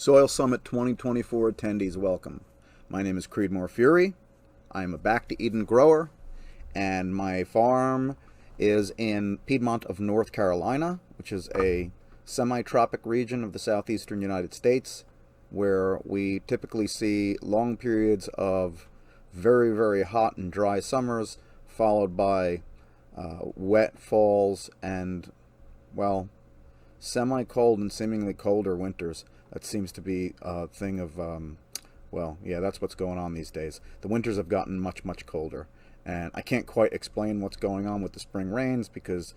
Soil Summit 2024 attendees welcome. My name is Creedmoor Fury. I'm a Back to Eden grower, and my farm is in Piedmont of North Carolina, which is a semi-tropic region of the southeastern United States, where we typically see long periods of very, very hot and dry summers, followed by wet falls and, well, semi-cold and seemingly colder winters. That seems to be a thing of, that's what's going on these days. The winters have gotten much, much colder. And I can't quite explain what's going on with the spring rains because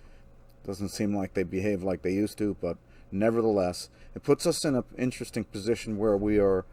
it doesn't seem like they behave like they used to, but nevertheless, it puts us in an interesting position where we are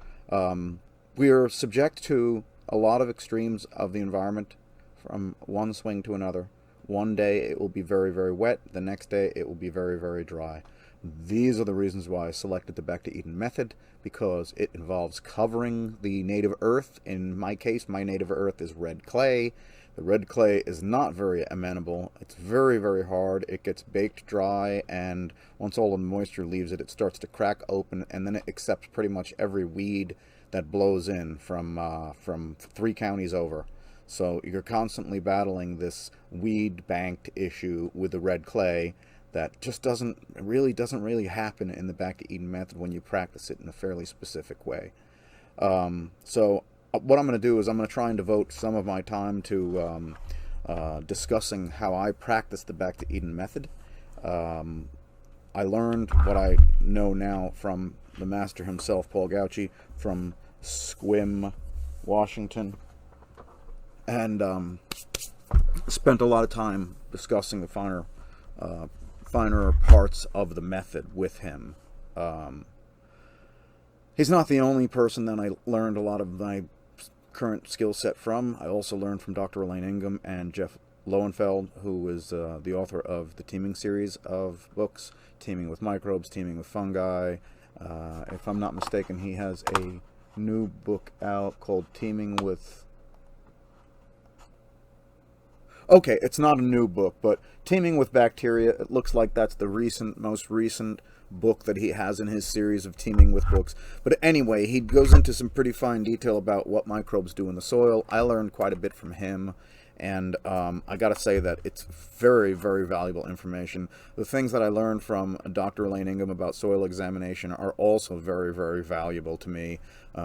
subject to a lot of extremes of the environment from one swing to another. One day it will be very, very wet. The next day it will be very, very dry. These are the reasons why I selected the Back to Eden method, because it involves covering the native earth. In my case, my native earth is red clay. The red clay is not very amenable. It's very, very hard. It gets baked dry, and once all the moisture leaves it, it starts to crack open, and then it accepts pretty much every weed that blows in from 3 counties over. So you're constantly battling this weed banked issue with the red clay that just doesn't really happen in the Back to Eden method when you practice it in a fairly specific way. So what I'm going to do is I'm going to try and devote some of my time to discussing how I practice the Back to Eden method. I learned what I know now from the master himself, Paul Gauci, from Sequim, Washington, and spent a lot of time discussing the finer parts of the method with him. He's not the only person that I learned a lot of my current skill set from. I also learned from Dr. Elaine Ingham and Jeff Lowenfeld, who is the author of the Teaming series of books, Teaming with Microbes, Teaming with Fungi. If I'm not mistaken, he has a new book out called Teaming with... Okay, it's not a new book, but Teaming with Bacteria, it looks like that's the most recent book that he has in his series of Teaming with books. But anyway, he goes into some pretty fine detail about what microbes do in the soil. I learned quite a bit from him, and I gotta say that it's very, very valuable information. The things that I learned from Dr. Elaine Ingham about soil examination are also very, very valuable to me.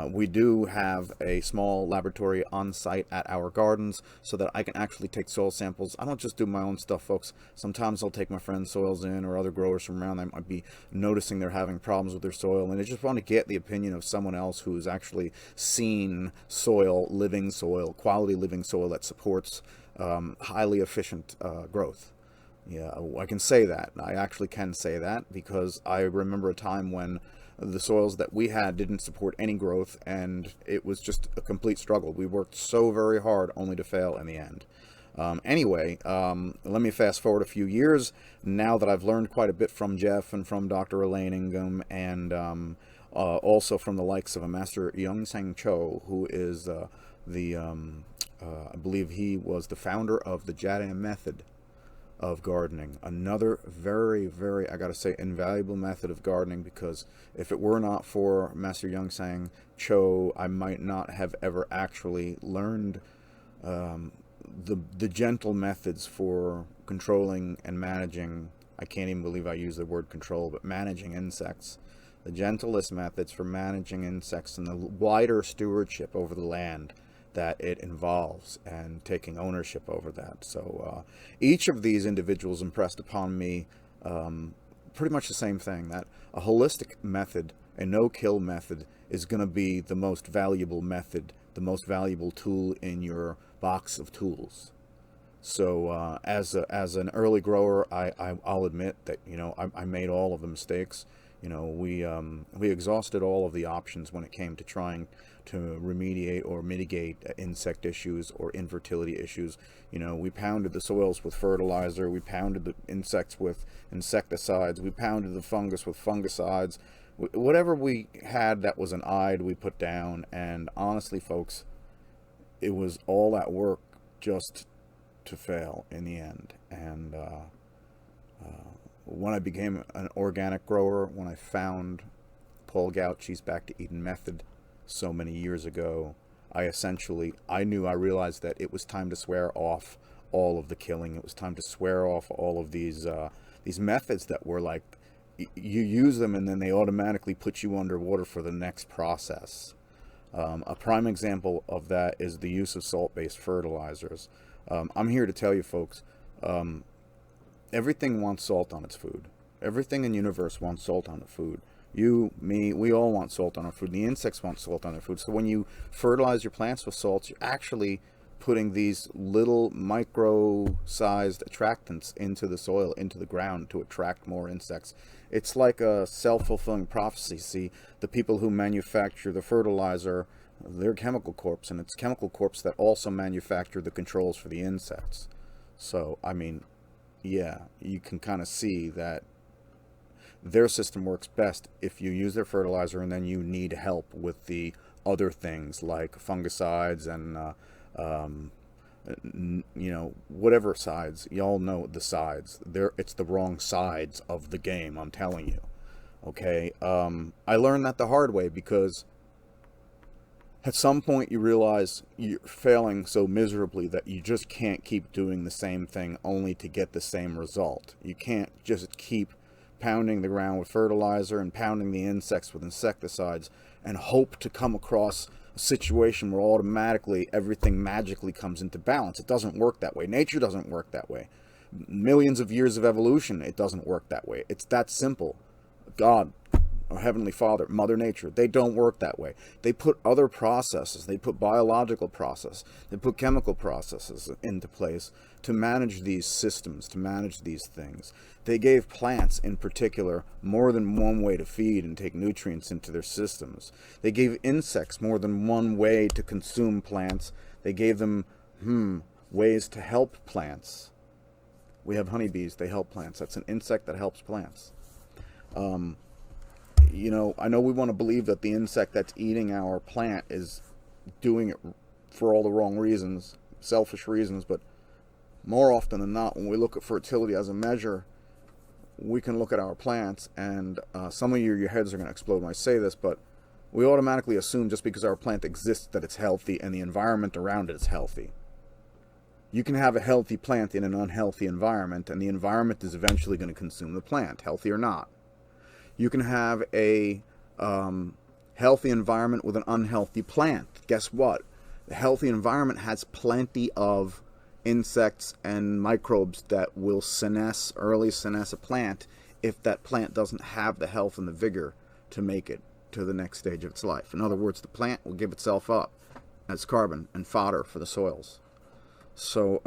We do have a small laboratory on site at our gardens so that I can actually take soil samples. I don't just do my own stuff, folks. Sometimes I'll take my friends' soils in, or other growers from around that might be noticing they're having problems with their soil, and I just want to get the opinion of someone else who's actually seen soil, living soil, quality living soil that supports highly efficient growth. Yeah, I can say that. I actually can say that because I remember a time when the soils that we had didn't support any growth, and it was just a complete struggle. We worked so very hard only to fail in the end. Anyway, let me fast forward a few years. Now that I've learned quite a bit from Jeff and from Dr. Elaine Ingham, and also from the likes of a Master Youngsang Cho, who is I believe he was the founder of the Jadam method of gardening. Another very, very, I gotta say, invaluable method of gardening, because if it were not for Master Youngsang Cho, I might not have ever actually learned the gentle methods for controlling and managing, I can't even believe I use the word control, but managing insects. The gentlest methods for managing insects and the wider stewardship over the land that it involves, and taking ownership over that. So each of these individuals impressed upon me pretty much the same thing, that a holistic method, a no-kill method, is going to be the most valuable method, the most valuable tool in your box of tools. So as an early grower, I'll admit that, I made all of the mistakes. We exhausted all of the options when it came to trying to remediate or mitigate insect issues or infertility issues. We pounded the soils with fertilizer, we pounded the insects with insecticides, we pounded the fungus with fungicides. Whatever we had that was an eyed, we put down. And honestly, folks, it was all that work just to fail in the end. And when I became an organic grower, when I found Paul Gauchi's Back to Eden method so many years ago, I realized that it was time to swear off all of the killing. It was time to swear off all of these methods that were like, you use them and then they automatically put you underwater for the next process. A prime example of that is the use of salt-based fertilizers. I'm here to tell you folks, everything wants salt on its food. Everything in the universe wants salt on its food. You, me, we all want salt on our food. The insects want salt on their food. So when you fertilize your plants with salts, you're actually putting these little micro-sized attractants into the soil, into the ground, to attract more insects. It's like a self-fulfilling prophecy. See, the people who manufacture the fertilizer, they're Chemical Corp, and it's Chemical Corp that also manufacture the controls for the insects. So, I mean, yeah, you can kind of see that their system works best if you use their fertilizer and then you need help with the other things like fungicides and whatever sides. Y'all know the sides. It's the wrong sides of the game, I'm telling you. Okay, I learned that the hard way, because at some point you realize you're failing so miserably that you just can't keep doing the same thing only to get the same result. You can't just keep pounding the ground with fertilizer and pounding the insects with insecticides and hope to come across a situation where automatically everything magically comes into balance. It doesn't work that way. Nature doesn't work that way. Millions of years of evolution, it doesn't work that way. It's that simple. God, our Heavenly Father, Mother Nature, they don't work that way. They put other processes, they put biological processes, they put chemical processes into place to manage these systems, to manage these things. They gave plants in particular more than one way to feed and take nutrients into their systems. They gave insects more than one way to consume plants. They gave them ways to help plants. We have honeybees, they help plants. That's an insect that helps plants. I know we want to believe that the insect that's eating our plant is doing it for all the wrong reasons, selfish reasons, but more often than not, when we look at fertility as a measure, we can look at our plants, and some of your heads are going to explode when I say this, but we automatically assume just because our plant exists that it's healthy and the environment around it is healthy. You can have a healthy plant in an unhealthy environment, and the environment is eventually going to consume the plant, healthy or not. You can have a healthy environment with an unhealthy plant. Guess what? The healthy environment has plenty of insects and microbes that will early senesce a plant if that plant doesn't have the health and the vigor to make it to the next stage of its life. In other words, the plant will give itself up as carbon and fodder for the soils. So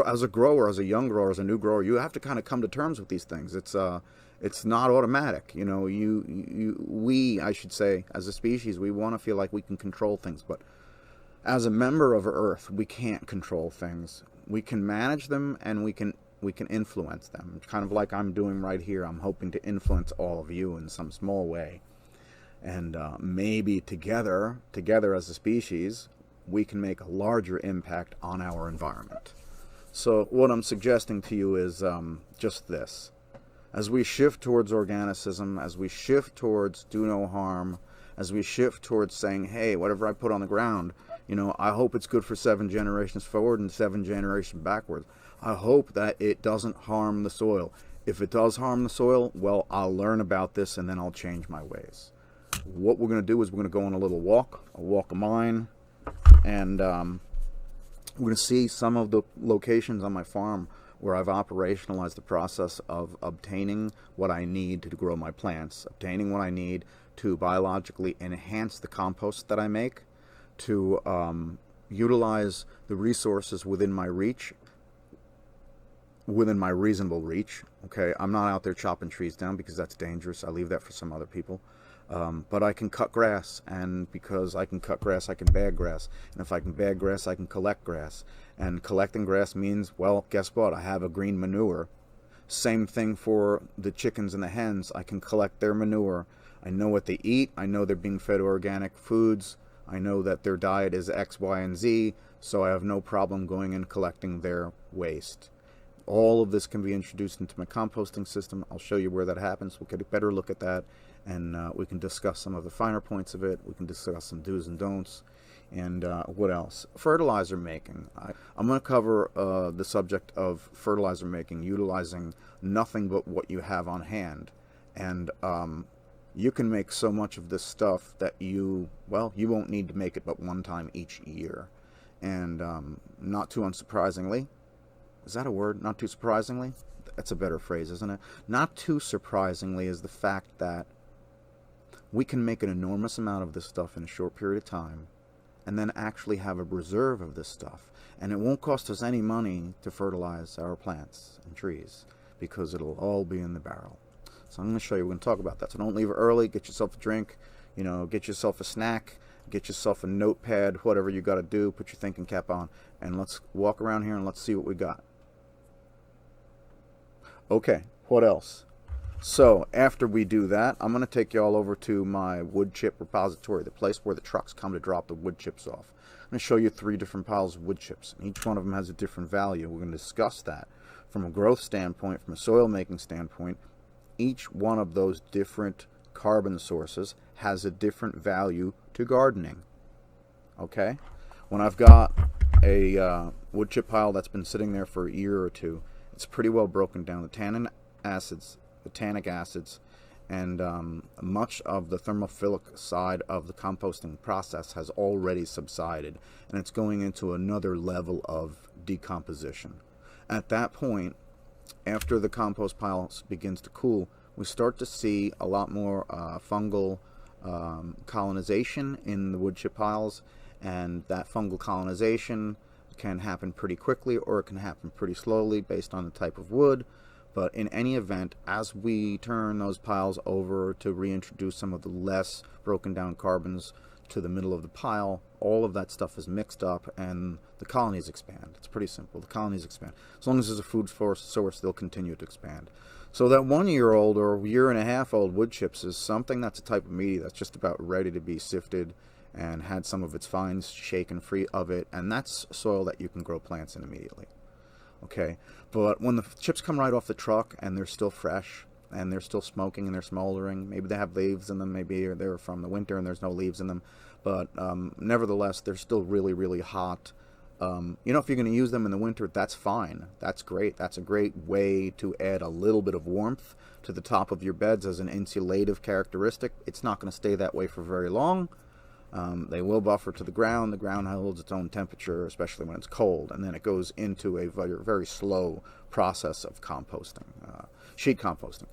as a grower, as a young grower, as a new grower, you have to kind of come to terms with these things. It's not automatic. We, I should say, as a species, we want to feel like we can control things, but as a member of Earth, we can't control things. We can manage them and we can influence them. It's kind of like I'm doing right here. I'm hoping to influence all of you in some small way. And maybe together as a species, we can make a larger impact on our environment. So what I'm suggesting to you is just this. As we shift towards organicism, as we shift towards do no harm, as we shift towards saying, hey, whatever I put on the ground, I hope it's good for 7 generations forward and 7 generations backwards. I hope that it doesn't harm the soil. If it does harm the soil, well, I'll learn about this and then I'll change my ways. What we're going to do is we're going to go on a little walk, a walk of mine, and we're going to see some of the locations on my farm where I've operationalized the process of obtaining what I need to grow my plants, obtaining what I need to biologically enhance the compost that I make, to utilize the resources within my reach, within my reasonable reach. Okay, I'm not out there chopping trees down because that's dangerous. I leave that for some other people. But I can cut grass, and because I can cut grass, I can bag grass. And if I can bag grass, I can collect grass. And collecting grass means, well, guess what? I have a green manure. Same thing for the chickens and the hens. I can collect their manure. I know what they eat. I know they're being fed organic foods. I know that their diet is X, Y, and Z, so I have no problem going and collecting their waste. All of this can be introduced into my composting system. I'll show you where that happens. We'll get a better look at that and we can discuss some of the finer points of it. We can discuss some do's and don'ts. And what else? Fertilizer making. I'm going to cover the subject of fertilizer making, utilizing nothing but what you have on hand. And you can make so much of this stuff that you won't need to make it but one time each year. And not too unsurprisingly, is that a word? Not too surprisingly? That's a better phrase, isn't it? Not too surprisingly is the fact that we can make an enormous amount of this stuff in a short period of time, and then actually have a reserve of this stuff. And it won't cost us any money to fertilize our plants and trees, because it'll all be in the barrel. So I'm going to show you, we're going to talk about that. So don't leave it early, get yourself a drink, get yourself a snack, get yourself a notepad, whatever you got to do, put your thinking cap on, and let's walk around here and let's see what we got. Okay, what else? So after we do that, I'm going to take you all over to my wood chip repository, the place where the trucks come to drop the wood chips off. I'm going to show you 3 different piles of wood chips. And each one of them has a different value. We're going to discuss that from a growth standpoint, from a soil making standpoint. Each one of those different carbon sources has a different value to gardening. Okay? When I've got a wood chip pile that's been sitting there for a year or two, it's pretty well broken down. The tannic acids, and much of the thermophilic side of the composting process has already subsided, and it's going into another level of decomposition. At that point, after the compost pile begins to cool, we start to see a lot more fungal colonization in the wood chip piles, and that fungal colonization can happen pretty quickly or it can happen pretty slowly based on the type of wood. But in any event, as we turn those piles over to reintroduce some of the less broken down carbons to the middle of the pile, all of that stuff is mixed up and the colonies expand. It's pretty simple. The colonies expand. As long as there's a food source, they'll continue to expand. So that 1-year-old or year-and-a-half-old wood chips is something that's a type of media that's just about ready to be sifted and had some of its fines shaken free of it, and that's soil that you can grow plants in immediately. Okay, but when the chips come right off the truck and they're still fresh and they're still smoking and they're smoldering, maybe they have leaves in them, maybe they're from the winter and there's no leaves in them, but nevertheless they're still really, really hot. If you're going to use them in the winter, that's fine. That's great. That's a great way to add a little bit of warmth to the top of your beds as an insulative characteristic. It's not going to stay that way for very long. They will buffer to the ground. The ground holds its own temperature, especially when it's cold, and then it goes into a very, very slow process of composting, sheet composting.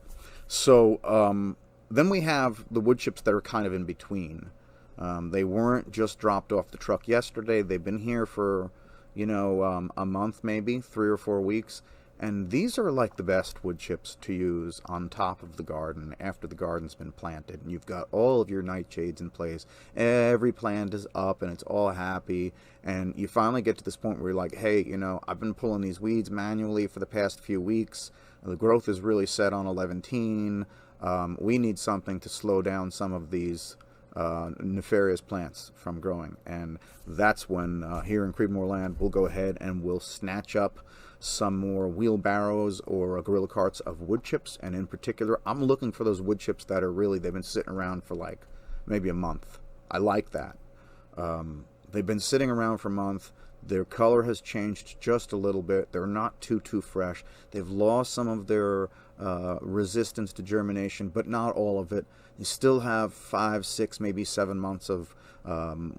So then we have the wood chips that are kind of in between. They weren't just dropped off the truck yesterday. They've been here for, a month, maybe 3 or 4 weeks. And these are like the best wood chips to use on top of the garden after the garden's been planted. And you've got all of your nightshades in place. Every plant is up and it's all happy. And you finally get to this point where you're like, hey, I've been pulling these weeds manually for the past few weeks. The growth is really set on 11-teen. We need something to slow down some of these nefarious plants from growing. And that's when here in Creedmoor Land, we'll go ahead and we'll snatch up some more wheelbarrows or gorilla carts of wood chips. And in particular, I'm looking for those wood chips that are really, they've been sitting around for like maybe a month. I like that. They've been sitting around for a month. Their color has changed just a little bit. They're not too fresh. They've lost some of their resistance to germination, but not all of it. You still have 5, 6, maybe 7 months of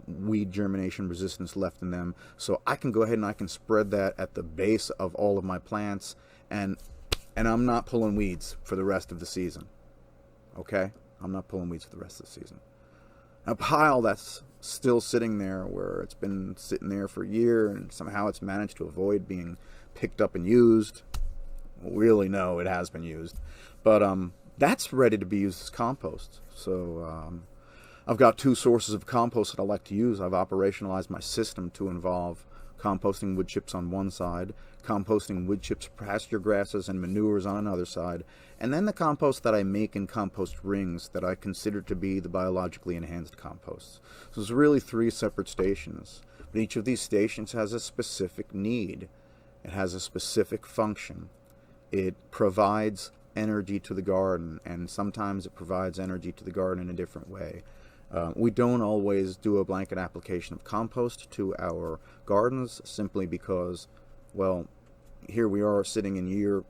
weed germination resistance left in them. So I can go ahead and I can spread that at the base of all of my plants, and I'm not pulling weeds for the rest of the season. Okay? I'm not pulling weeds for the rest of the season. A pile that's still sitting there where it's been sitting there for a year and somehow it's managed to avoid being picked up and used. Really, no, it has been used. But that's ready to be used as compost. So I've got 2 sources of compost that I like to use. I've operationalized my system to involve composting wood chips on one side, composting wood chips, pasture grasses, and manures on another side, and then the compost that I make in compost rings that I consider to be the biologically enhanced composts. So there's really 3 separate stations, but each of these stations has a specific need. It has a specific function. It provides energy to the garden, and sometimes it provides energy to the garden in a different way. We don't always do a blanket application of compost to our gardens simply because, well, here we are sitting in year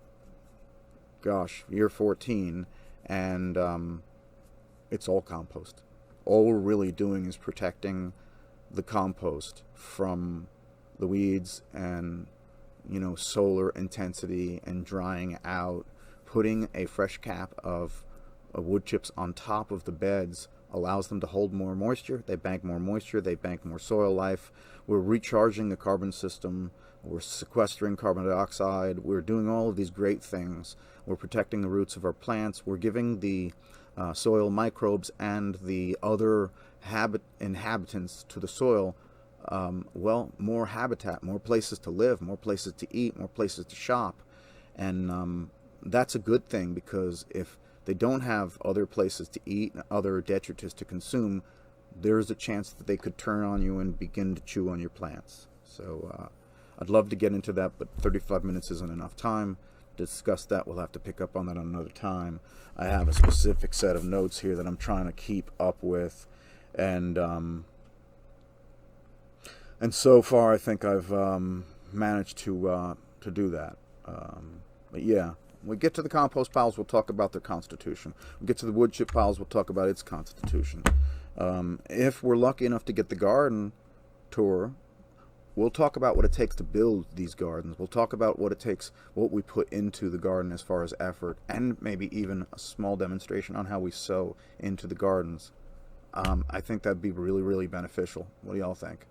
14, and it's all compost. All we're really doing is protecting the compost from the weeds and, solar intensity and drying out. Putting a fresh cap of wood chips on top of the beds allows them to hold more moisture. They bank more moisture. They bank more soil life. We're recharging the carbon system. We're sequestering carbon dioxide. We're doing all of these great things. We're protecting the roots of our plants. We're giving the soil microbes and the other inhabitants to the soil, more habitat, more places to live, more places to eat, more places to shop. And that's a good thing, because if they don't have other places to eat and other detritus to consume, there's a chance that they could turn on you and begin to chew on your plants. So I'd love to get into that, but 35 minutes isn't enough time to discuss that. We'll have to pick up on that another time. I have a specific set of notes here that I'm trying to keep up with, and so far I think I've managed to do that. But yeah. When we get to the compost piles, we'll talk about their constitution. When we get to the wood chip piles, we'll talk about its constitution. If we're lucky enough to get the garden tour, we'll talk about what it takes to build these gardens. We'll talk about what it takes, what we put into the garden as far as effort, and maybe even a small demonstration on how we sow into the gardens. I think that'd be really, really beneficial. What do y'all think?